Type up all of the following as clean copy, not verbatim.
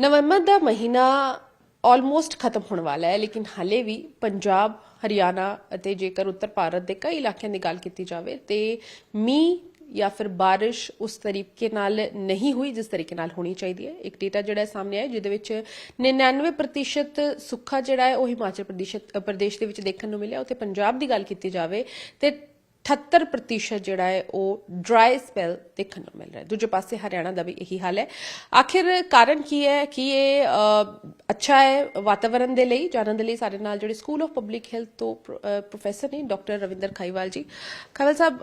ਨਵੰਬਰ ਦਾ ਮਹੀਨਾ ਆਲਮੋਸਟ ਖਤਮ ਹੋਣ ਵਾਲਾ ਹੈ ਲੇਕਿਨ ਹਾਲੇ ਵੀ ਪੰਜਾਬ ਹਰਿਆਣਾ ਅਤੇ ਜੇਕਰ ਉੱਤਰ ਭਾਰਤ ਦੇ ਕਈ ਇਲਾਕਿਆਂ ਦੀ ਗੱਲ ਕੀਤੀ ਜਾਵੇ ਤੇ ਮੀਂਹ ਜਾਂ ਫਿਰ ਬਾਰਿਸ਼ ਉਸ ਤਰੀਕੇ ਨਾਲ ਨਹੀਂ ਹੋਈ ਜਿਸ ਤਰੀਕੇ ਨਾਲ ਹੋਣੀ ਚਾਹੀਦੀ ਹੈ। ਇੱਕ ਡੇਟਾ ਜਿਹੜਾ ਸਾਹਮਣੇ ਆਇਆ ਜਿਹਦੇ ਵਿੱਚ 99% ਸੁੱਖਾ ਜਿਹੜਾ ਹੈ ਉਹ ਹਿਮਾਚਲ ਪ੍ਰਦੇਸ਼ ਦੇ ਵਿੱਚ ਦੇਖਣ ਨੂੰ ਮਿਲਿਆ। ਉੱਥੇ ਪੰਜਾਬ ਦੀ ਗੱਲ ਕੀਤੀ ਜਾਵੇ ਤੇ 78% ਜਿਹੜਾ ਹੈ ਉਹ ਡਰਾਈ ਸਪੈਲ ਦੇਖਣ ਨੂੰ ਮਿਲ ਰਿਹਾ ਹੈ। ਦੂਜੇ ਪਾਸੇ ਹਰਿਆਣਾ ਦਾ ਵੀ ਇਹੀ ਹਾਲ ਹੈ। ਆਖਿਰ ਕਾਰਨ ਕੀ ਹੈ ਕਿ ਇਹ ਅੱਛਾ ਹੈ ਵਾਤਾਵਰਣ ਦੇ ਲਈ? ਜਾਣਨ ਦੇ ਲਈ ਸਾਡੇ ਨਾਲ ਜਿਹੜੇ ਸਕੂਲ ਆਫ ਪਬਲਿਕ ਹੈਲਥ ਤੋਂ ਪ੍ਰੋਫੈਸਰ ਨੇ ਡਾਕਟਰ ਰਵਿੰਦਰ ਖਾਈਵਾਲ ਜੀ। ਖਾਈਵਾਲ ਸਾਹਿਬ,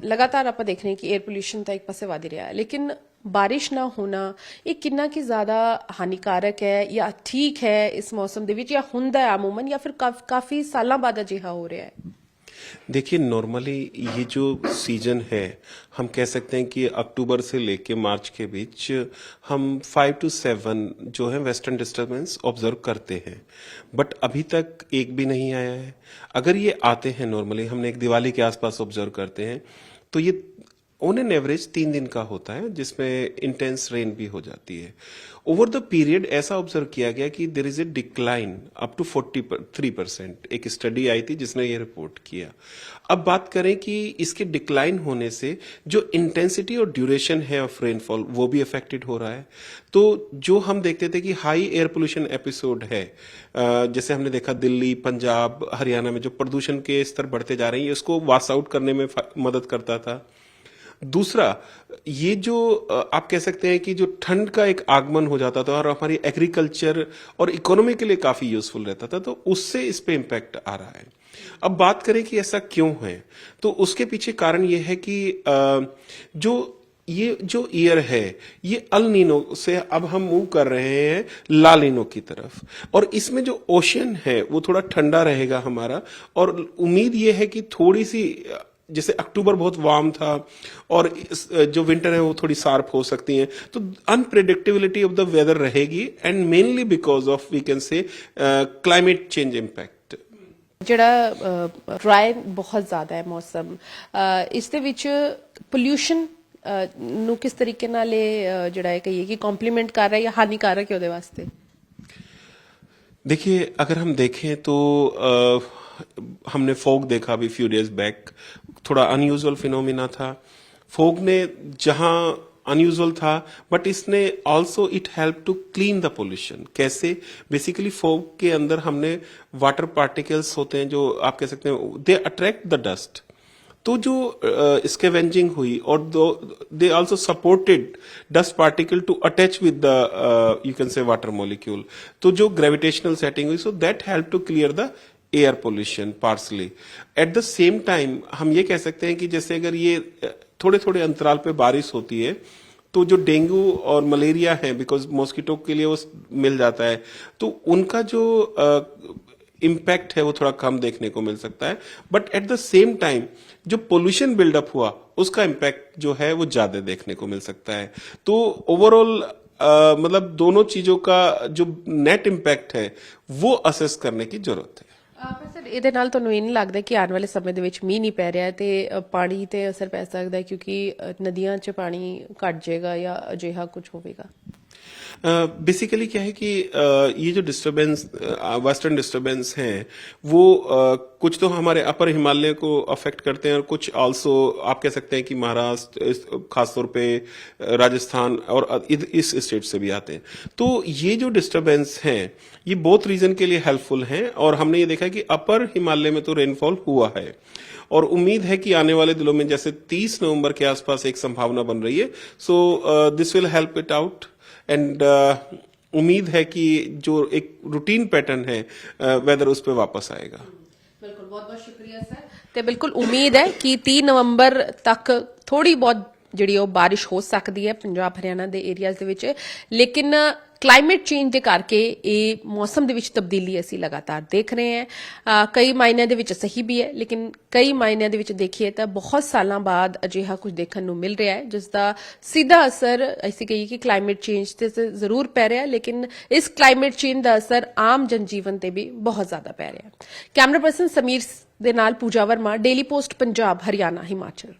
ਲਗਾਤਾਰ ਆਪਾਂ ਦੇਖ ਰਹੇ ਹਾਂ ਕਿ 에ਅਰ ਪੋਲਿਊਸ਼ਨ ਤਾਂ ਇੱਕ ਪਾਸੇ ਵਧ ਰਿਹਾ ਹੈ ਲੇਕਿਨ ਬਾਰਿਸ਼ ਨਾ ਹੋਣਾ ਇਹ ਕਿੰਨਾ ਕਿ ਜ਼ਿਆਦਾ ਹਾਨੀਕਾਰਕ ਹੈ ਜਾਂ ਠੀਕ ਹੈ ਇਸ ਮੌਸਮ ਦੇ ਵਿੱਚ, ਜਾਂ ਹੁੰਦਾ ਹੈ ਅਮੂਮਨ, ਜਾਂ ਫਿਰ ਕਾਫੀ ਸਾਲਾਂ ਬਾਅਦ ਅਜਿਹਾ ਹੋ ਰਿਹਾ है? देखिए, नॉर्मली ये जो सीजन है हम कह सकते हैं कि अक्टूबर से लेके मार्च के बीच हम 5 to 7 जो है वेस्टर्न डिस्टर्बेंस ऑब्जर्व करते हैं, बट अभी तक एक भी नहीं आया है। अगर ये आते हैं नॉर्मली हमने एक दिवाली के आसपास ऑब्जर्व करते हैं तो ये ऑन एन एवरेज 3 दिन का होता है जिसमें इंटेंस रेन भी हो जाती है। ओवर द पीरियड ऐसा ऑब्जर्व किया गया कि there is a decline up to 43%। एक स्टडी आई थी जिसने ये रिपोर्ट किया। अब बात करें कि इसके डिक्लाइन होने से जो इंटेंसिटी और ड्यूरेशन है ऑफ रेनफॉल वो भी अफेक्टेड हो रहा है। तो जो हम देखते थे कि हाई एयर पोल्यूशन एपिसोड है, जैसे हमने देखा दिल्ली, पंजाब, हरियाणा में जो प्रदूषण के स्तर बढ़ते जा रहे हैं, इसको वाश आउट करने में मदद करता था। दूसरा, ये जो आप कह सकते हैं कि जो ठंड का एक आगमन हो जाता था और हमारी एग्रीकल्चर और इकोनॉमी के लिए काफी यूजफुल रहता था, तो उससे इस पे इम्पैक्ट आ रहा है। अब बात करें कि ऐसा क्यों है, तो उसके पीछे कारण ये है कि ये जो ईयर है ये अल नीनो से अब हम मूव कर रहे हैं ला नीनो की तरफ, और इसमें जो ओशन है वो थोड़ा ठंडा रहेगा हमारा, और उम्मीद ये है कि थोड़ी सी, जैसे अक्टूबर बहुत वार्म था और जो विंटर है वो थोड़ी शार्प हो सकती है, तो अनप्रेडिक्टेबिलिटी ऑफ द वेदर रहेगी, and mainly because of we can say climate change impact. ਜਿਹੜਾ ਡਰਾਈ ਬਹੁਤ ਜ਼ਿਆਦਾ ਹੈ ਮੌਸਮ, ਇਸ ਦੇ ਵਿੱਚ ਪੋਲਿਊਸ਼ਨ ਨੂੰ ਕਿਸ ਤਰੀਕੇ ਨਾਲ ਇਹ ਜਿਹੜਾ ਹੈ ਕਹੀਏ ਕਿ ਕੰਪਲੀਮੈਂਟ ਕਰ ਰਿਹਾ ਹੈ ਜਾਂ ਹਾਨੀਕਾਰਕ ਹੈ ਉਹਦੇ ਵਾਸਤੇ? देखिए, अगर हम देखें तो हमने फॉग देखा अभी फ्यू डेज बैक, थोड़ा अनयूजुअल फिनोमिना था। फॉग ने जहां अनयूजुअल था, बट इसने also it help to clean the pollution. कैसे? बेसिकली फॉग के अंदर हमने वाटर पार्टिकल्स होते हैं जो आप कह सकते हैं दे अट्रैक्ट द डस्ट, तो जो स्कैवेंजिंग हुई और they also supported dust particle to attach with the you can say water molecule, तो जो ग्रेविटेशनल सेटिंग हुई, so that help to clear the air pollution partially. At the same time हम ये कह सकते हैं कि जैसे अगर ये थोड़े थोड़े अंतराल पे बारिश होती है तो जो डेंगू और मलेरिया है, बिकॉज मॉस्किटो के लिए वो मिल जाता है, तो उनका जो इम्पैक्ट है वो थोड़ा कम देखने को मिल सकता है। But at the same time जो पोल्यूशन बिल्डअप हुआ उसका इम्पैक्ट जो है वो ज्यादा देखने को मिल सकता है। तो ओवरऑल मतलब दोनों चीजों का जो नेट इम्पैक्ट है वो असेस करने की जरूरत है। ਪਰ ਸਰ ਇਹਦੇ ਨਾਲ ਤੁਹਾਨੂੰ ਇਹ ਨਹੀਂ ਲੱਗਦਾ ਕਿ ਆਉਣ ਵਾਲੇ ਸਮੇਂ ਦੇ ਵਿੱਚ ਮੀਂਹ ਨਹੀਂ ਪੈ ਰਿਹਾ ਤੇ ਪਾਣੀ ਤੇ ਅਸਰ ਪੈ ਸਕਦਾ ਹੈ ਕਿਉਂਕਿ ਨਦੀਆਂ 'ਚ ਪਾਣੀ ਘਟ ਜਾਏਗਾ ਜਾਂ ਅਜਿਹਾ ਕੁਝ ਹੋਵੇਗਾ? बेसिकली क्या है कि ये जो डिस्टरबेंस वेस्टर्न डिस्टरबेंस हैं वो कुछ तो हमारे अपर हिमालय को अफेक्ट करते हैं और कुछ आल्सो आप कह सकते हैं कि महाराष्ट्र, खासतौर पे राजस्थान और इस स्टेट से भी आते हैं। तो ये जो डिस्टरबेंस हैं ये बहुत रीजन के लिए हेल्पफुल हैं, और हमने ये देखा कि अपर हिमालय में तो रेनफॉल हुआ है, और उम्मीद है कि आने वाले दिनों में जैसे 30 नवंबर के आसपास एक संभावना बन रही है। So this will help it out, and उम्मीद है कि जो एक रूटीन पैटर्न है वेदर उस पर वापस आएगा। बिल्कुल, बहुत बहुत शुक्रिया सर। ਤੇ ਬਿਲਕੁਲ ਉਮੀਦ ਹੈ ਕਿ 30 ਨਵੰਬਰ ਤੱਕ ਥੋੜੀ ਬਹੁਤ ਜਿਹੜੀ ਉਹ ਬਾਰਿਸ਼ ਹੋ ਸਕਦੀ ਹੈ ਪੰਜਾਬ ਹਰਿਆਣਾ ਦੇ ਏਰੀਆਜ਼ ਦੇ ਵਿੱਚ, ਲੇਕਿਨ ਕਲਾਈਮੇਟ ਚੇਂਜ ਦੇ ਕਰਕੇ ਇਹ ਮੌਸਮ ਦੇ ਵਿੱਚ ਤਬਦੀਲੀ ਅਸੀਂ ਲਗਾਤਾਰ ਦੇਖ ਰਹੇ ਹਾਂ। ਕਈ ਮਾਇਨਿਆਂ ਦੇ ਵਿੱਚ ਸਹੀ ਵੀ ਹੈ ਲੇਕਿਨ ਕਈ ਮਾਇਨਿਆਂ ਦੇ ਵਿੱਚ ਦੇਖੀਏ ਤਾਂ ਬਹੁਤ ਸਾਲਾਂ ਬਾਅਦ ਅਜਿਹਾ ਕੁਝ ਦੇਖਣ ਨੂੰ ਮਿਲ ਰਿਹਾ ਹੈ ਜਿਸ ਦਾ ਸਿੱਧਾ ਅਸਰ ਅਸੀਂ ਕਹੀਏ ਕਿ ਕਲਾਈਮੇਟ ਚੇਂਜ ਤੇ ਜ਼ਰੂਰ ਪੈ ਰਿਹਾ, ਲੇਕਿਨ ਇਸ ਕਲਾਈਮੇਟ ਚੇਂਜ ਦਾ ਅਸਰ ਆਮ ਜਨਜੀਵਨ ਤੇ ਵੀ ਬਹੁਤ ਜ਼ਿਆਦਾ ਪੈ ਰਿਹਾ। ਕੈਮਰਾ ਪਰਸਨ ਸਮੀਰ ਦੇ ਨਾਲ ਪੂਜਾ ਵਰਮਾ, ਡੇਲੀ ਪੋਸਟ ਪੰਜਾਬ, ਹਰਿਆਣਾ, ਹਿਮਾਚਲ।